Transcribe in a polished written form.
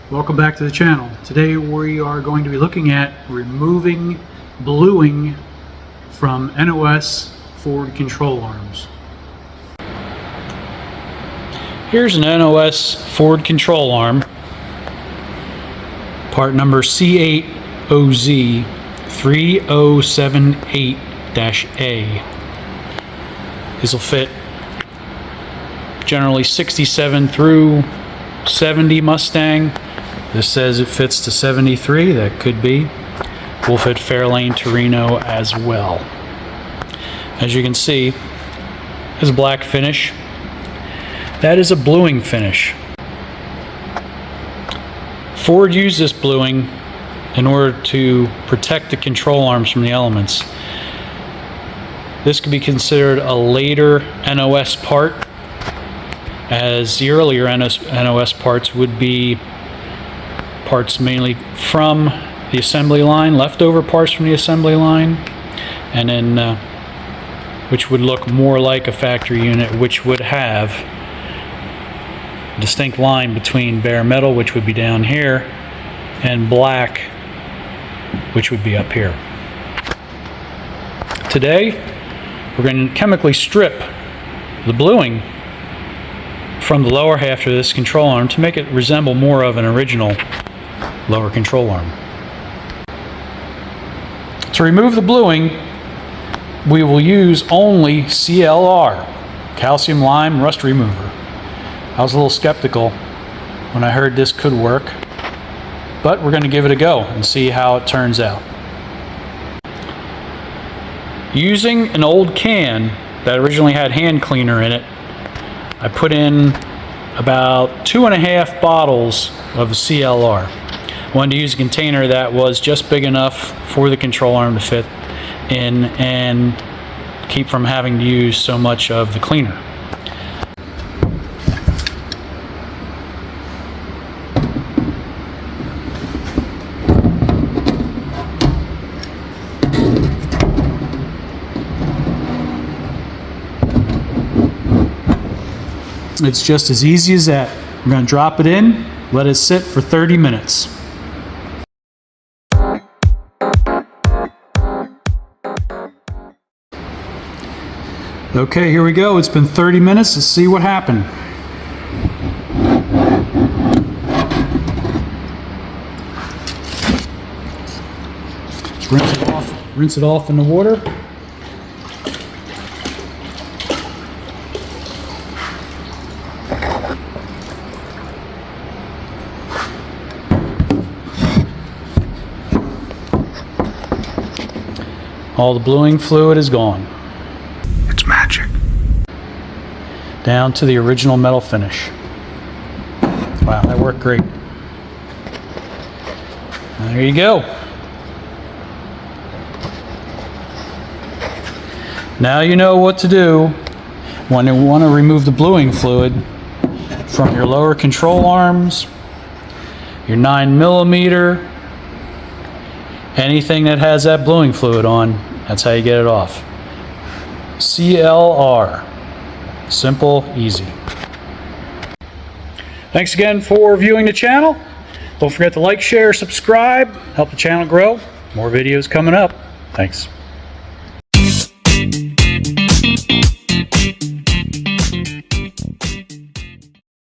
Welcome back to the channel. Today we are going to be looking at removing bluing from NOS forward control arms. Here's an NOS forward control arm, part number C8OZ 3078-A. This will fit generally 67 through 70 Mustang. This says it fits to 73. That could be. Will fit Fairlane Torino as well. As you can see, there's a black finish. That is a bluing finish. Ford used this bluing in order to protect the control arms from the elements. This could be considered a later NOS part, as the earlier NOS parts would be parts mainly from the assembly line, leftover parts from the assembly line, and then which would look more like a factory unit, which would have a distinct line between bare metal, which would be down here, and black, which would be up here. Today we're going to chemically strip the bluing from the lower half of this control arm to make it resemble more of an original lower control arm. To remove the bluing, we will use only CLR, calcium lime rust remover. I was a little skeptical when I heard this could work, but we're going to give it a go and see how it turns out. Using an old can that originally had hand cleaner in it, I put in about 2.5 bottles of CLR. I wanted to use a container that was just big enough for the control arm to fit in and keep from having to use so much of the cleaner. It's just as easy as that. We're going to drop it in, let it sit for 30 minutes. Okay, here we go. It's been 30 minutes. Let's see what happened. Rinse it off in the water. All the bluing fluid is gone. It's magic. Down to the original metal finish. Wow, that worked great. There you go. Now you know what to do when you want to remove the bluing fluid from your lower control arms, your 9mm, anything that has that bluing fluid on. That's how you get it off. CLR. Simple, easy. Thanks again for viewing the channel. Don't forget to like, share, subscribe, help the channel grow. More videos coming up. Thanks.